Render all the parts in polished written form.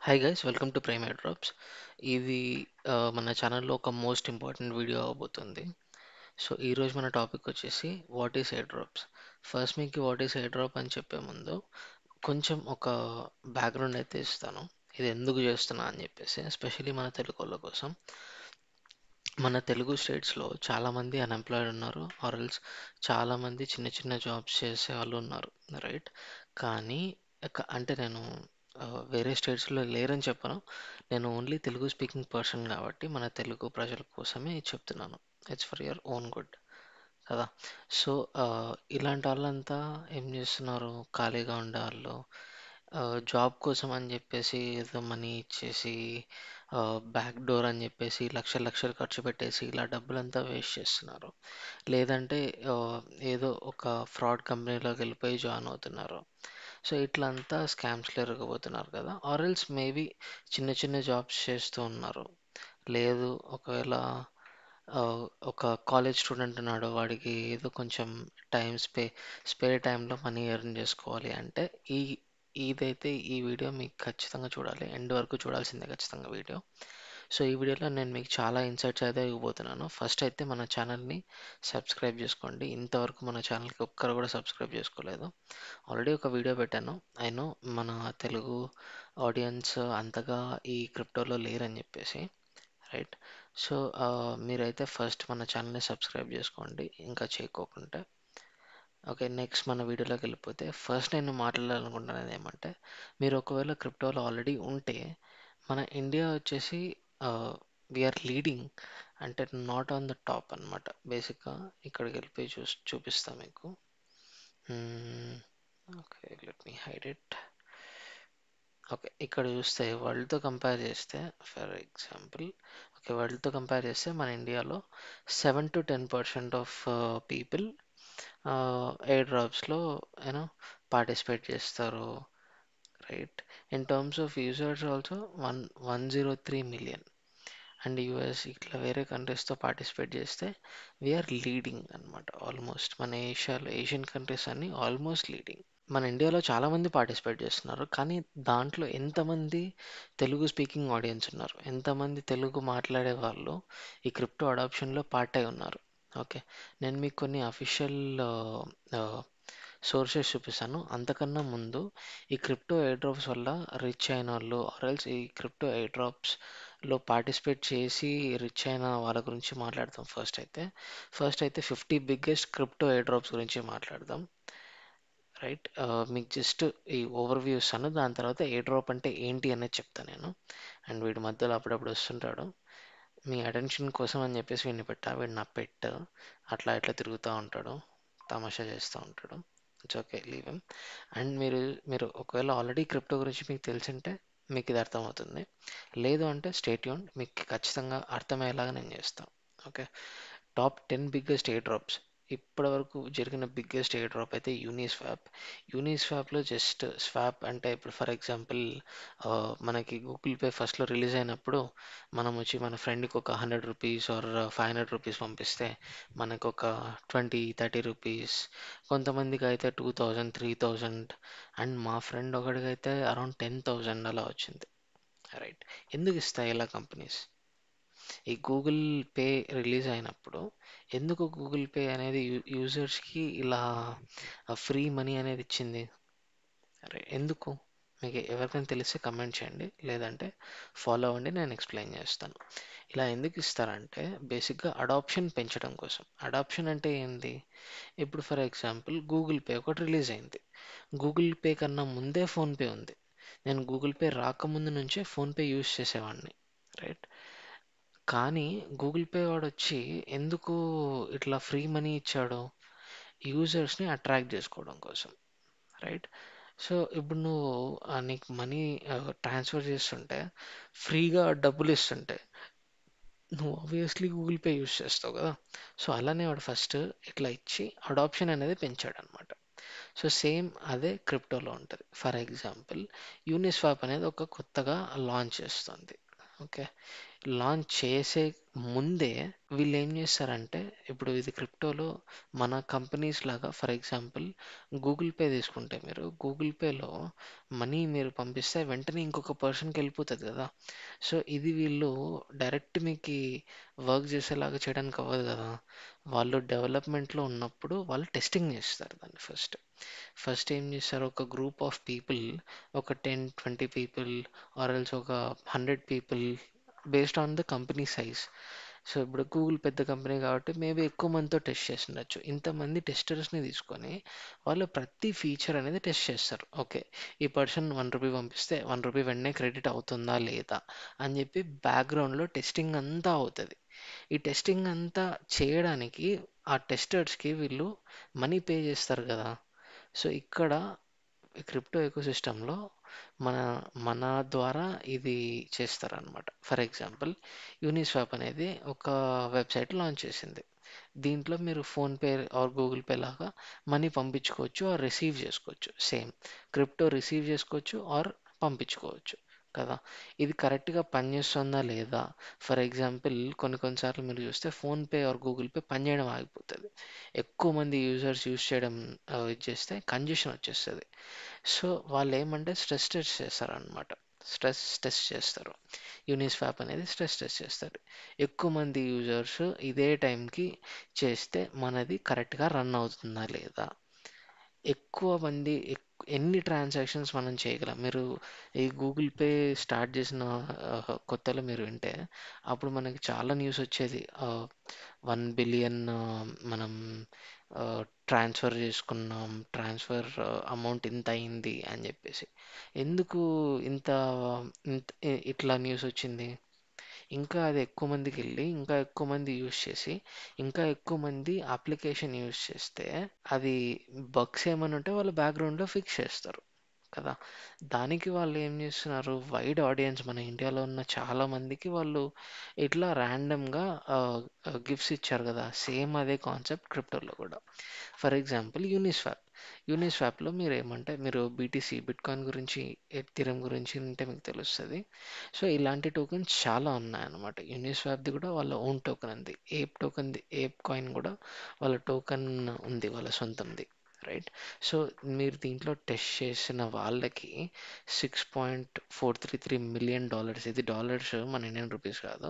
Hi guys, welcome to prime drops. ఇది మన ఛానల్లో ఒక మోస్ట్ ఇంపార్టెంట్ వీడియో అవబోతుంది. సో ఈరోజు మన టాపిక్ వచ్చేసి what is air drops. First మీకు వాట్ ఈస్ ఎయిర్ డ్రాప్ అని చెప్పే ముందు కొంచెం ఒక బ్యాక్గ్రౌండ్ అయితే ఇస్తాను. ఇది ఎందుకు చేస్తున్నా అని చెప్పేసి, ఎస్పెషల్లీ మన తెలుగు వాళ్ళ కోసం. మన తెలుగు స్టేట్స్లో చాలామంది అన్ఎంప్లాయిడ్ ఉన్నారు, ఆర్ఎల్స్ చాలామంది చిన్న చిన్న జాబ్స్ చేసే వాళ్ళు ఉన్నారు, రైట్? కానీ అంటే నేను వేరే స్టేట్స్లో లేరని చెప్పను. నేను ఓన్లీ తెలుగు స్పీకింగ్ పర్సన్ కాబట్టి మన తెలుగు ప్రజల కోసమే ఇది చెప్తున్నాను. It's for your own good కదా. సో ఇలాంటి వాళ్ళంతా ఏం చేస్తున్నారు? ఖాళీగా ఉండే వాళ్ళు జాబ్ కోసం అని చెప్పేసి ఏదో మనీ ఇచ్చేసి, బ్యాక్ డోర్ అని చెప్పేసి లక్షలు లక్షలు ఖర్చు పెట్టేసి ఇలా డబ్బులంతా వేస్ట్ చేస్తున్నారు. లేదంటే ఆ, ఏదో ఒక ఫ్రాడ్ కంపెనీలోకి వెళ్ళిపోయి జాయిన్ అవుతున్నారు. సో ఇట్లా అంతా స్కామ్స్లో ఇరగబోతున్నారు కదా. ఆర్ఎల్స్ మేబీ చిన్న చిన్న జాబ్స్ చేస్తూ ఉన్నారు. లేదు, ఒకవేళ ఆ, ఒక కాలేజ్ స్టూడెంట్ ఉన్నాడు, వాడికి ఏదో కొంచెం టైం స్పేర్ టైంలో మనీ ఎర్న్ చేసుకోవాలి అంటే ఈ ఇదైతే ఈ వీడియో మీకు ఖచ్చితంగా చూడాలి, ఎండ్ వరకు చూడాల్సిందే ఖచ్చితంగా వీడియో. సో ఈ వీడియోలో నేను మీకు చాలా ఇన్సైట్స్ అయితే ఇవ్వబోతున్నాను. ఫస్ట్ అయితే మన ఛానల్ని సబ్స్క్రైబ్ చేసుకోండి. ఇంతవరకు మన ఛానల్కి ఒక్కరు కూడా సబ్స్క్రైబ్ చేసుకోలేదు. ఆల్రెడీ ఒక వీడియో పెట్టాను. అయినో మన తెలుగు ఆడియన్స్ అంతగా ఈ క్రిప్టోలో లేరని చెప్పేసి, రైట్? సో మీరైతే ఫస్ట్ మన ఛానల్ని సబ్స్క్రైబ్ చేసుకోండి ఇంకా చేయకోకుంటే. ఓకే, నెక్స్ట్ మన వీడియోలోకి వెళ్ళిపోతే ఫస్ట్ నేను మాట్లాడాలనుకుంటున్నది ఏమంటే, మీరు ఒకవేళ క్రిప్టోలో ఆల్రెడీ ఉంటే మన ఇండియా వచ్చేసి వీఆర్ లీడింగ్, అంటే నాట్ ఆన్ ద టాప్ అనమాట. బేసిక్గా ఇక్కడికి వెళ్ళిపోయి చూపిస్తాం మీకు. Okay, let me hide it. Okay, ఇక్కడ చూస్తే వరల్డ్తో కంపేర్ చేస్తే, ఫర్ ఎగ్జాంపుల్, ఓకే, వరల్డ్తో కంపేర్ చేస్తే మన ఇండియాలో 7 to 10% ఆఫ్ పీపుల్ ఎయిర్ డ్రాప్స్లో యూనో పార్టిసిపేట్ చేస్తారు, right? In terms of users also 103 million. And US ఇట్లా వేరే కంట్రీస్తో పార్టిసిపేట్ చేస్తే వీఆర్ లీడింగ్ అనమాట. ఆల్మోస్ట్ మన ఏషియన్ కంట్రీస్ అన్నీ ఆల్మోస్ట్ లీడింగ్. మన ఇండియాలో చాలామంది పార్టిసిపేట్ చేస్తున్నారు, కానీ దాంట్లో ఎంతమంది తెలుగు స్పీకింగ్ ఆడియన్స్ ఉన్నారు, ఎంతమంది తెలుగు మాట్లాడే వాళ్ళు ఈ క్రిప్టో అడాప్షన్లో పార్ట్ అయి ఉన్నారు? ఓకే, నేను మీకు కొన్ని అఫీషియల్ సోర్సెస్ చూపిస్తాను. అంతకన్నా ముందు ఈ క్రిప్టో ఎయిర్ డ్రాప్స్ వల్ల రిచ్ అయిన వాళ్ళు, ఆర్ఎల్స్ ఈ క్రిప్టో ఎయిర్ డ్రాప్స్లో పార్టిసిపేట్ చేసి రిచ్ అయిన వాళ్ళ గురించి మాట్లాడదాం. ఫస్ట్ అయితే 50 బిగ్గెస్ట్ క్రిప్టో ఎయిర్ డ్రాప్స్ గురించి మాట్లాడదాం, రైట్? మీకు జస్ట్ ఈ ఓవర్వ్యూ ఇస్తాను, దాని తర్వాత ఏ డ్రాప్ అంటే ఏంటి అనేది చెప్తాను నేను. అండ్ వీడి మధ్యలో అప్పుడప్పుడు వస్తుంటాడు, మీ అటెన్షన్ కోసం అని చెప్పేసి వీడిని పెట్టా. వీడు నా పెట్, అట్లా ఇట్లా తిరుగుతూ ఉంటాడు, తమాషా చేస్తూ ఉంటాడు. It's okay, leave him. And మీరు ఒకవేళ ఆల్రెడీ క్రిప్టో గురించి మీకు తెలిసింటే మీకు ఇది అర్థమవుతుంది. లేదు అంటే స్టే ట్యూన్డ్, మీకు ఖచ్చితంగా అర్థమయ్యేలాగా నేను చేస్తాను. Okay, top 10 biggest air drops. ఇప్పటివరకు జరిగిన బిగ్గెస్ట్ ఎయిర్ డ్రాప్ అయితే యూనిస్వాప్లో జస్ట్ స్వాప్ అంటే ఇప్పుడు ఫర్ ఎగ్జాంపుల్ మనకి గూగుల్ పే ఫస్ట్లో రిలీజ్ అయినప్పుడు మనం వచ్చి మన ఫ్రెండ్కి ఒక 100 రూపీస్ ఆర్ 500 రూపీస్ పంపిస్తే మనకు ఒక 20-30 రూపీస్, కొంతమందికి అయితే 2000-3000, అండ్ మా ఫ్రెండ్ ఒకడికైతే అరౌండ్ 10,000 అలా వచ్చింది, రైట్? ఎందుకు ఇస్తాయి ఇలా కంపెనీస్? ఈ గూగుల్ పే రిలీజ్ అయినప్పుడు ఎందుకు గూగుల్ పే అనేది యూజర్స్కి ఇలా ఫ్రీ మనీ అనేది ఇచ్చింది? అరే ఎందుకు? మీకు ఎవరికైనా తెలిస్తే కమెంట్ చేయండి, లేదంటే ఫాలో అవ్వండి, నేను ఎక్స్ప్లెయిన్ చేస్తాను. ఇలా ఎందుకు ఇస్తారంటే బేసిక్గా అడాప్షన్ పెంచడం కోసం. అడాప్షన్ అంటే ఏంది? ఇప్పుడు ఫర్ ఎగ్జాంపుల్ గూగుల్ పే ఒకటి రిలీజ్ అయింది. గూగుల్ పే కన్నా ముందే ఫోన్పే ఉంది. నేను గూగుల్ పే రాకముందు నుంచే ఫోన్పే యూజ్ చేసేవాడిని, రైట్? కానీ గూగుల్ పే వాడొచ్చి ఎందుకు ఇట్లా ఫ్రీ మనీ ఇచ్చాడు? యూజర్స్ని అట్రాక్ట్ చేసుకోవడం కోసం, రైట్? సో ఇప్పుడు నువ్వు నీకు మనీ ట్రాన్స్ఫర్ చేస్తుంటే, ఫ్రీగా డబ్బులు ఇస్తుంటే నువ్వు ఆబ్వియస్లీ గూగుల్ పే యూస్ చేస్తావు కదా. సో అలానే వాడు ఫస్ట్ ఇట్లా ఇచ్చి అడాప్షన్ అనేది పెంచాడు అనమాట. సో సేమ్ అదే క్రిప్టోలో ఉంటుంది. ఫర్ ఎగ్జాంపుల్ యూనిస్వాప్ అనేది ఒక కొత్తగా లాంచ్ చేస్తుంది, ఓకే. లాంచ్ చేసే ముందే వీళ్ళేం చేస్తారంటే, ఇప్పుడు ఇది క్రిప్టోలో మన కంపెనీస్ లాగా ఫర్ ఎగ్జాంపుల్ గూగుల్ పే తీసుకుంటే మీరు గూగుల్ పేలో మనీ మీరు పంపిస్తే వెంటనే ఇంకొక పర్సన్‌కి వెళ్ళిపోతది కదా! సో, ఇది వీళ్ళు డైరెక్ట్ మీకి వర్క్ చేసేలాగా చేయడానికి అవ్వదు కదా! వాళ్ళు డెవలప్‌మెంట్‌లో ఉన్నప్పుడు వాళ్ళు టెస్టింగ్ చేస్తారు దాన్ని ఫస్ట్. ఫస్ట్ ఏం చేస్తారు, ఒక గ్రూప్ ఆఫ్ పీపుల్, ఒక 10, 20 పీపుల్ ఆర్ ఎల్స్ ఒక 100 people based on the company size. So ఇప్పుడు గూగుల్ పెద్ద కంపెనీ కాబట్టి మేబీ ఎక్కువ మందితో టెస్ట్ చేస్తుండొచ్చు. ఇంతమంది టెస్టర్స్ని తీసుకొని వాళ్ళు ప్రతి ఫీచర్ అనేది టెస్ట్ చేస్తారు. ఓకే, ఈ పర్సన్ రూ. 1 పంపిస్తే రూ. 1 వెంటనే క్రెడిట్ అవుతుందా లేదా అని చెప్పి బ్యాక్గ్రౌండ్లో టెస్టింగ్ అంతా అవుతుంది. ఈ టెస్టింగ్ అంతా చేయడానికి ఆ టెస్టర్స్కి వీళ్ళు మనీ పే చేస్తారు కదా. సో ఇక్కడ క్రిప్టో ఎకోసిస్టంలో మన మన ద్వారా ఇది చేస్తారనమాట. ఫర్ ఎగ్జాంపుల్ యూనిస్వాప్ అనేది ఒక వెబ్సైట్ లాంచ్ చేసింది. దీంట్లో మీరు ఫోన్‌పే ఆర్ గూగుల్ పే లాగా మనీ పంపించుకోవచ్చు ఆర్ రిసీవ్ చేసుకోవచ్చు. సేమ్ క్రిప్టో రిసీవ్ చేసుకోవచ్చు ఆర్ పంపించుకోవచ్చు కదా. ఇది కరెక్ట్‌గా పనిచేస్తుందా లేదా? ఫర్ ఎగ్జాంపుల్ కొన్ని సార్లు మీరు చూస్తే ఫోన్‌పే ఆర్ గూగుల్ పే పనిచేయడం ఆగిపోతది. ఎక్కువ మంది యూజర్స్ యూజ్ చేయడం ఇది చేస్తే కంజెషన్ వచ్చేస్తది. సో వాళ్ళేమంటే స్ట్రెస్ టెస్ట్ చేస్తారనమాట. స్ట్రెస్ టెస్ట్ చేస్తారు. యూనిస్వాప్ అనేది స్ట్రెస్ టెస్ట్ చేస్తారు. ఎక్కువ మంది యూజర్స్ ఇదే టైంకి చేస్తే మనది కరెక్ట్‌గా రన్ అవుతుందా లేదా? ఎక్కువ మంది ఎన్ని ట్రాన్సాక్షన్స్ మనం చేయగలం? మీరు ఈ గూగుల్ పే స్టార్ట్ చేసిన కొత్తలో మీరు వింటే అప్పుడు మనకి చాలా న్యూస్ వచ్చేది. 1 బిలియన్ మనం ట్రాన్స్ఫర్ చేసుకున్నాం. ట్రాన్స్ఫర్ అమౌంట్ ఇంత అయింది అని చెప్పేసి. ఎందుకు ఇంత ఇట్లా న్యూస్ వచ్చింది? ఇంకా అది ఎక్కువ మందికెళ్ళి, ఇంకా ఎక్కువ మంది యూజ్ చేసి, ఇంకా ఎక్కువ మంది అప్లికేషన్ యూజ్ చేస్తే, అది బగ్స్ ఏమైనా ఉంటే వాళ్ళు బ్యాక్‌గ్రౌండ్‌లో ఫిక్స్ చేస్తారు కదా. దానికి వాళ్ళు ఏం చేస్తున్నారు, వైడ్ ఆడియన్స్ మన ఇండియాలో ఉన్న చాలా మందికి వాళ్ళు ఇట్లా ర్యాండమ్‌గా గిఫ్ట్స్ ఇచ్చారు కదా. సేమ్ అదే కాన్సెప్ట్ క్రిప్టోలో కూడా. ఫర్ ఎగ్జాంపుల్ యూనిస్వాప్‌లో మీరేమంటే మీరు బీటీసీ, బిట్‌కాయిన్ గురించి, ఎథీరియం గురించి వింటే మీకు తెలుస్తది. సో, ఇలాంటి టోకెన్స్ చాలా ఉన్నాయన్నమాట. యూనిస్వాప్‌ది కూడా వాళ్ళ ఓన్ టోకెన్ ఉంది. ఏప్ కాయిన్ కూడా వాళ్ళ టోకెన్ ఉంది. వాళ్ళ సొంతంది. రైట్. సో, మీరు దీంట్లో టెస్ట్ చేసిన వాళ్ళకి $6.433 మిలియన్, ఇది డాలర్స్, మన ఇండియన్ రూపీస్ కాదు.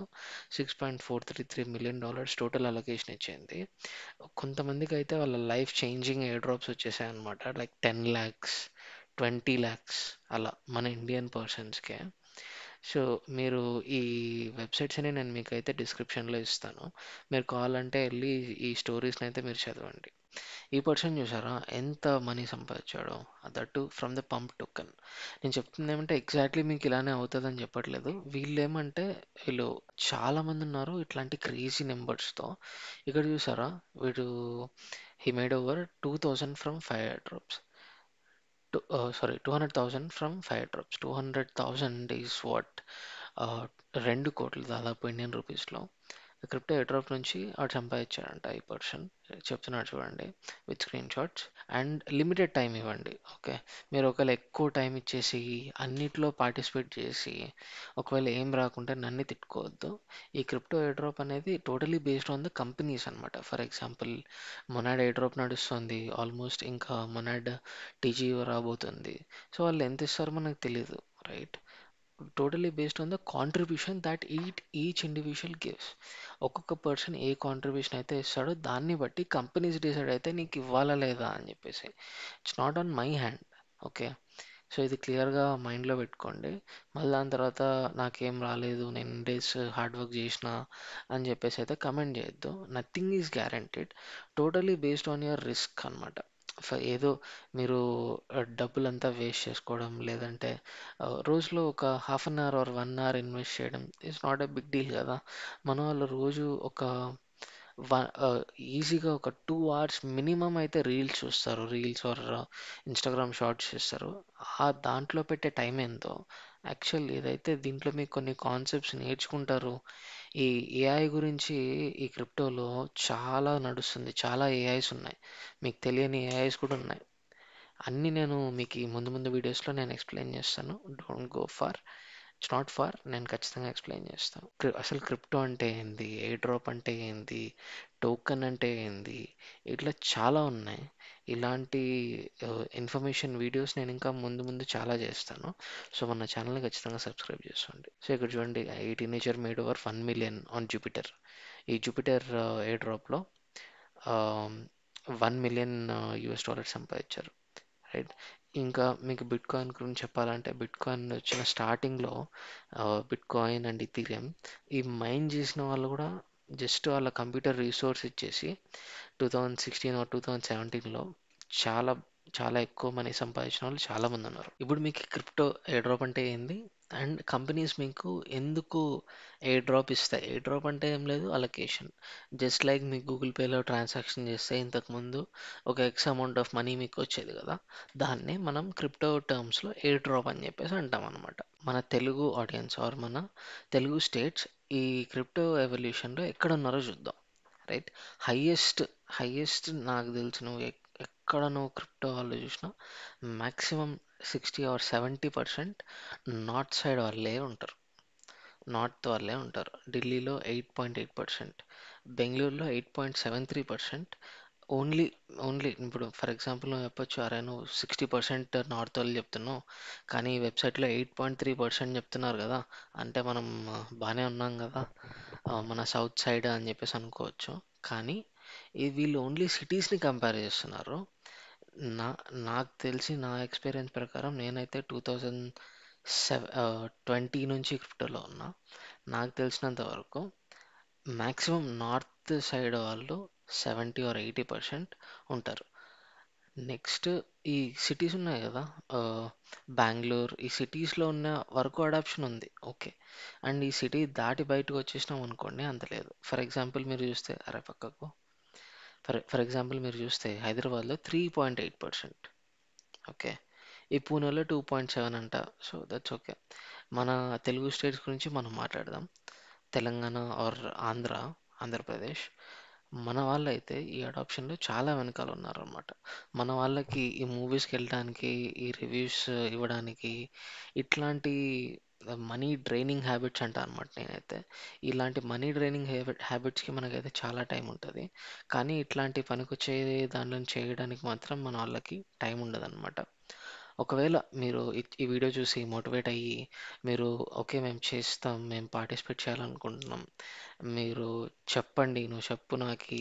$6.433 మిలియన్ టోటల్ అలొకేషన్ ఇచ్చింది. కొంతమందికైతే వాళ్ళ లైఫ్ చేంజింగ్ ఎయిర్ డ్రాప్స్ వచ్చేసాయన్నమాట. లైక్ 10 lakhs, 20 lakhs అలా మన ఇండియన్ పర్సన్స్‌కే. సో, మీరు ఈ వెబ్‌సైట్స్ అని నేను మీకైతే డిస్క్రిప్షన్‌లో ఇస్తాను. మీరు కావాలంటే ఎళ్లి ఈ స్టోరీస్‌నైతే మీరు చదవండి. ఈ పర్సన్ చూసారా ఎంత మనీ సంపాదించాడో, that too from the pump token. నేను చెప్తుందేమంటే ఎగ్జాక్ట్‌లీ మీకు ఇలానే అవుతదని చెప్పట్లేదు. వీళ్ళు చాలా మంది ఉన్నారు ఇట్లాంటి క్రేజీ నంబర్స్‌తో. ఇక్కడ చూసారా వీడు హి made over 2000 from 5 air drops. Sorry, 200,000 from 5 air drops. 200,000 is what 2 కోట్లు దాదాపు ఇండియన్ రూపీస్‌లో. క్రిప్టో ఎయిర్ డ్రాప్ నుంచి ఆడు సంపాదించాడంట ఈ పర్సన్. చెప్తున్నాడు చూడండి with screen shots. And limited time ఇవ్వండి. ఓకే, మీరు ఒకవేళ ఎక్కువ టైం ఇచ్చేసి అన్నిట్లో పార్టిసిపేట్ చేసి ఒకవేళ ఏం రాకుంటే నన్ను తిట్టుకోవద్దు. ఈ క్రిప్టో ఎయిర్ డ్రాప్ అనేది totally based on the companies అనమాట. For example Monad air drop నడుస్తుంది ఆల్మోస్ట్, ఇంకా మొనాడ్ టీజీఓ రాబోతుంది. సో వాళ్ళు ఎంత ఇస్తారో మనకు తెలియదు. Right. Totally based on the contribution that each individual gives. ఒక్కొక్క పర్సన్ ఏ కాంట్రిబ్యూషన్ అయితే ఇస్తాడో దాన్ని బట్టి కంపెనీస్ డిసైడ్ అయితే నీకు ఇవ్వాలా లేదా అని చెప్పేసి. It's not on my hand. Okay. So ఇది క్లియర్గా మైండ్లో పెట్టుకోండి. మళ్ళీ దాని తర్వాత నాకేం రాలేదు, నేను డేస్ హార్డ్ వర్క్ చేసిన అని చెప్పేసి అయితే కమెంట్ చేయొద్దు. Nothing is guaranteed. Totally based on your risk అనమాట. ఏదో మీరు డబ్బులంతా వేస్ట్ చేసుకోవడం, లేదంటే రోజులో ఒక half an hour or 1 hour invest చేయడం it's not a big deal కదా. మన వాళ్ళు రోజు ఒక ఈజీగా ఒక 2 hours మినిమం అయితే రీల్స్ చూస్తారు. రీల్స్ ఆర్ ఇన్స్టాగ్రామ్ షార్ట్స్ చూస్తారు. ఆ దాంట్లో పెట్టే టైం ఎంతో యాక్చువల్ ఇదైతే దీంట్లో మీకు కొన్ని కాన్సెప్ట్స్ నేర్చుకుంటారు. ఈ ఏఐ గురించి ఈ క్రిప్టోలో చాలా నడుస్తుంది. చాలా ఏఐస్ ఉన్నాయి. మీకు తెలియని ఏఐస్ కూడా ఉన్నాయి. అన్నీ నేను మీకు ఈ ముందు ముందు వీడియోస్లో నేను ఎక్స్ప్లెయిన్ చేస్తాను. Don't go far. It's not far, నేను ఖచ్చితంగా ఎక్స్ప్లెయిన్ చేస్తాను. అసలు క్రిప్టో అంటే ఏంది, ఏ డ్రాప్ అంటే ఏంది, టోకెన్ అంటే ఏంది, ఇట్లా చాలా ఉన్నాయి. ఇలాంటి ఇన్ఫర్మేషన్ వీడియోస్ నేను ఇంకా ముందు ముందు చాలా చేస్తాను. సో మన ఛానల్ని ఖచ్చితంగా సబ్స్క్రైబ్ చేసుకోండి. సో ఇక్కడ చూడండి, ఈ teenager made over 1 million on Jupiter. ఈ జూపిటర్ ఏ డ్రాప్లో 1 million US డాలర్ సంపాదించారు, రైట్. ఇంకా మీకు బిట్ కాయిన్ గురించి చెప్పాలంటే, బిట్ కాయిన్ వచ్చిన స్టార్టింగ్లో బిట్ కాయిన్ అండ్ ఇథీరియం ఈ మైన్ చేసిన వాళ్ళు కూడా జస్ట్ వాళ్ళ కంప్యూటర్ రీసోర్స్ ఇచ్చేసి 2016 ఆర్ 2017లో చాలా చాలా ఎక్కువ మనీ సంపాదించిన వాళ్ళు చాలా మంది ఉన్నారు. ఇప్పుడు మీకు క్రిప్టో ఎయిర్ డ్రాప్ అంటే ఏంది, అండ్ కంపెనీస్ మీకు ఎందుకు ఎయిర్ డ్రాప్ ఇస్తాయి. ఎయిర్ డ్రాప్ అంటే ఏం లేదు, అలొకేషన్. జస్ట్ లైక్ మీకు గూగుల్ పేలో ట్రాన్సాక్షన్ చేస్తే ఇంతకుముందు ఒక ఎక్స్ అమౌంట్ ఆఫ్ మనీ మీకు వచ్చేది కదా, దాన్నే మనం క్రిప్టో టర్మ్స్లో ఎయిర్ డ్రాప్ అని చెప్పేసి అంటాం అనమాట. మన తెలుగు ఆడియన్స్ ఆర్ మన తెలుగు స్టేట్స్ ఈ క్రిప్టో ఎవల్యూషన్లో ఎక్కడ ఉన్నారో చూద్దాం, రైట్. హైయెస్ట్ హైయెస్ట్ నాకు తెలిసి నువ్వు ఎక్కడ నువ్వు క్రిప్టో వాళ్ళు చూసినా మ్యాక్సిమం 60 or 70% నార్త్ సైడ్ వాళ్ళే ఉంటారు. నార్త్ వాళ్ళే ఉంటారు. ఢిల్లీలో 8.8%, బెంగళూరులో 8.73%. ఓన్లీ ఓన్లీ ఇప్పుడు ఫర్ ఎగ్జాంపుల్ నువ్వు చెప్పొచ్చు, అరే నువ్వు 60% నార్త్ వాళ్ళు చెప్తున్నావు కానీ ఈ వెబ్సైట్లో 8.3% చెప్తున్నారు కదా, అంటే మనం బాగానే ఉన్నాం కదా మన సౌత్ సైడ్ అని చెప్పేసి అనుకోవచ్చు. కానీ వీళ్ళు ఓన్లీ సిటీస్ని కంపేర్ చేస్తున్నారు. నా నాకు తెలిసి నా ఎక్స్పీరియన్స్ ప్రకారం నేనైతే 2020 నుంచి క్రిప్టోలో ఉన్నా. నాకు తెలిసినంత వరకు మ్యాక్సిమం నార్త్ సైడ్ వాళ్ళు 70 or 80% ఉంటారు. నెక్స్ట్ ఈ సిటీస్ ఉన్నాయి కదా, బెంగళూరు ఈ సిటీస్లో ఉన్న వరకు అడాప్షన్ ఉంది, ఓకే. అండ్ ఈ సిటీ దాటి బయటకు వచ్చేసినాం అనుకోండి, అంత లేదు. ఫర్ ఎగ్జాంపుల్ మీరు చూస్తే, అరే పక్కకు, ఫర్ ఎగ్జాంపుల్ మీరు చూస్తే హైదరాబాద్లో 3.8%, ఓకే. ఈ పూణేలో 2.7 అంట. So that's okay. మన తెలుగు స్టేట్స్ గురించి మనం మాట్లాడదాం. తెలంగాణ ఆర్ ఆంధ్రప్రదేశ్, మన వాళ్ళైతే ఈ అడాప్షన్లో చాలా వెనకాల ఉన్నారనమాట. మన వాళ్ళకి ఈ మూవీస్కి వెళ్ళడానికి, ఈ రివ్యూస్ ఇవ్వడానికి, ఇట్లాంటి మనీ డ్రైనింగ్ హ్యాబిట్స్ అంట అనమాట నేనైతే. ఇలాంటి మనీ డ్రైనింగ్ హ్యాబిట్స్కి మనకైతే చాలా టైం ఉంటుంది, కానీ ఇట్లాంటి పనికొచ్చే దానిలో చేయడానికి మాత్రం మన వాళ్ళకి టైం ఉండదన్నమాట. ఒకవేళ మీరు ఈ వీడియో చూసి మోటివేట్ అయ్యి మీరు ఓకే మేము చేస్తాం, మేము పార్టిసిపేట్ చేయాలనుకుంటున్నాం, మీరు చెప్పండి, నువ్వు చెప్పు నాకి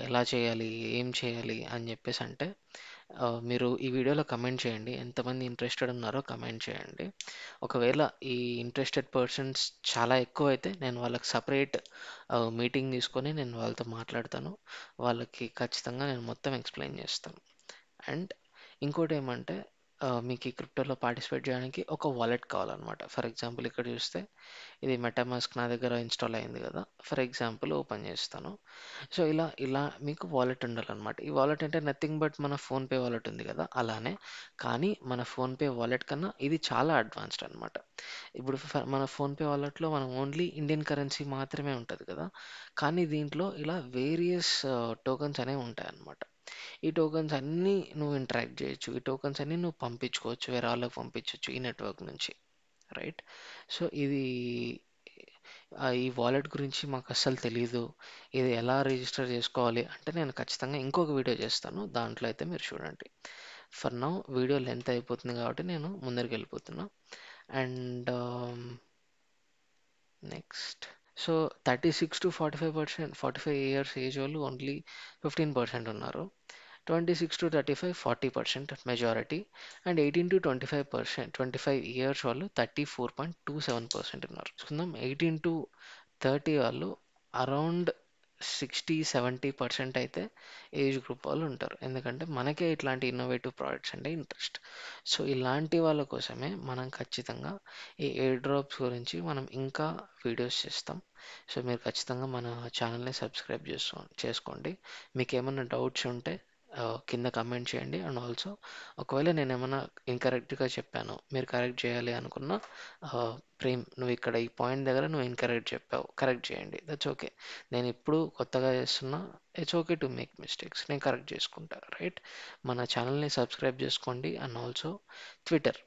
ఎలా చేయాలి, ఏం చేయాలి అని చెప్పేసి అంటే మీరు ఈ వీడియోలో కమెంట్ చేయండి. ఎంతమంది ఇంట్రెస్టెడ్ ఉన్నారో కమెంట్ చేయండి. ఒకవేళ ఈ ఇంట్రెస్టెడ్ పర్సన్స్ చాలా ఎక్కువ అయితే నేను వాళ్ళకి సపరేట్ మీటింగ్ తీసుకొని నేను వాళ్ళతో మాట్లాడతాను. వాళ్ళకి ఖచ్చితంగా నేను మొత్తం ఎక్స్ప్లెయిన్ చేస్తాను. అండ్ ఇంకోటి ఏమంటే మీకు ఈ క్రిప్టోలో పార్టిసిపేట్ చేయడానికి ఒక వాలెట్ కావాలన్నమాట. ఫర్ ఎగ్జాంపుల్ ఇక్కడ చూస్తే ఇది మెటామాస్క్ నా దగ్గర ఇన్స్టాల్ అయింది కదా, ఫర్ ఎగ్జాంపుల్ ఓపెన్ చేస్తాను. సో ఇలా ఇలా మీకు వాలెట్ ఉండాలన్నమాట. ఈ వాలెట్ అంటే నథింగ్ బట్ మన ఫోన్పే వాలెట్ ఉంది కదా అలానే, కానీ మన ఫోన్పే వాలెట్ కన్నా ఇది చాలా అడ్వాన్స్డ్ అనమాట. ఇప్పుడు మన ఫోన్పే వాలెట్లో మనం ఓన్లీ ఇండియన్ కరెన్సీ మాత్రమే ఉంటుంది కదా, కానీ దీంట్లో ఇలా వేరియస్ టోకన్స్ అనేవి ఉంటాయి అన్నమాట. ఈ టోకన్స్ అన్నీ నువ్వు ఇంటరాక్ట్ చేయొచ్చు, ఈ టోకన్స్ అన్నీ నువ్వు పంపించుకోవచ్చు, వేరే వాళ్ళకి పంపించవచ్చు ఈ నెట్వర్క్ నుంచి, రైట్. సో ఇది ఈ వాలెట్ గురించి మాకు అస్సలు తెలీదు, ఇది ఎలా రిజిస్టర్ చేసుకోవాలి అంటే నేను ఖచ్చితంగా ఇంకొక వీడియో చేస్తాను, దాంట్లో అయితే మీరు చూడండి. ఫర్ నౌ వీడియో లెంత్ అయిపోతుంది కాబట్టి నేను ముందరికి వెళ్ళిపోతున్నా. And next, so 36 to 45%, 45 years age వాళ్ళు ఓన్లీ 15% ఉన్నారు. 26 to 35 40% majority. And 18 to 25%, 25 years వాళ్ళు 34.27% ఉన్నారు. చూసుకుందాం, 18 to 30 వాళ్ళు అరౌండ్ 60-70% అయితే ఏజ్ గ్రూప్ వాళ్ళు ఉంటారు, ఎందుకంటే మనకే ఇట్లాంటి ఇన్నోవేటివ్ ప్రోడక్ట్స్ అంటే ఇంట్రెస్ట్. సో ఇలాంటి వాళ్ళ కోసమే మనం ఖచ్చితంగా ఈ ఎయిర్ డ్రాప్స్ గురించి మనం ఇంకా వీడియోస్ చేస్తాం. సో మీరు ఖచ్చితంగా మన ఛానల్ని సబ్స్క్రైబ్ చేసుకోండి. మీకు ఏమైనా డౌట్స్ ఉంటే కింద కమెంట్ చేయండి. అండ్ ఆల్సో ఒకవేళ నేను ఏమైనా ఇన్కరెక్ట్గా చెప్పాను, మీరు కరెక్ట్ చేయాలి అనుకున్న, ప్రేమ్ నువ్వు ఇక్కడ ఈ పాయింట్ దగ్గర నువ్వు ఇన్కరెక్ట్ చెప్పావు, కరెక్ట్ చేయండి, దట్స్ ఓకే. నేను ఇప్పుడు కొత్తగా చేస్తున్నా, it's okay to make mistakes, నేను కరెక్ట్ చేసుకుంటా, రైట్. మన ఛానల్ని సబ్స్క్రైబ్ చేసుకోండి. అండ్ ఆల్సో ట్విట్టర్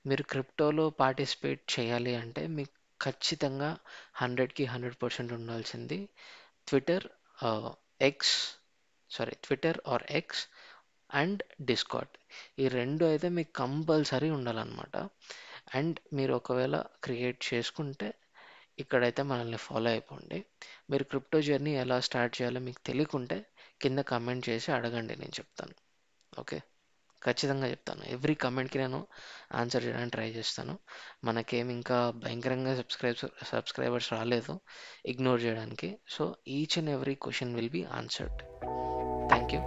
మీరు క్రిప్టోలో పార్టిసిపేట్ చేయాలి అంటే మీకు ఖచ్చితంగా 100కి 100% ఉండాల్సింది Twitter, X Twitter or X and discard. ఈ రెండు అయితే మీకు కంపల్సరీ ఉండాలన్నమాట. అండ్ మీరు ఒకవేళ క్రియేట్ చేసుకుంటే ఇక్కడైతే మనల్ని ఫాలో అయిపోండి. మీరు క్రిప్టో జర్నీ ఎలా స్టార్ట్ చేయాలో మీకు తెలియకుంటే కింద కమెంట్ చేసి అడగండి, నేను చెప్తాను. ఓకే, ఖచ్చితంగా చెప్తాను. ఎవ్రీ కమెంట్కి నేను ఆన్సర్ చేయడానికి ట్రై చేస్తాను. మనకేమి ఇంకా భయంకరంగా సబ్స్క్రైబర్స్ రాలేదు ఇగ్నోర్ చేయడానికి. So each and every question will be answered. Thank you.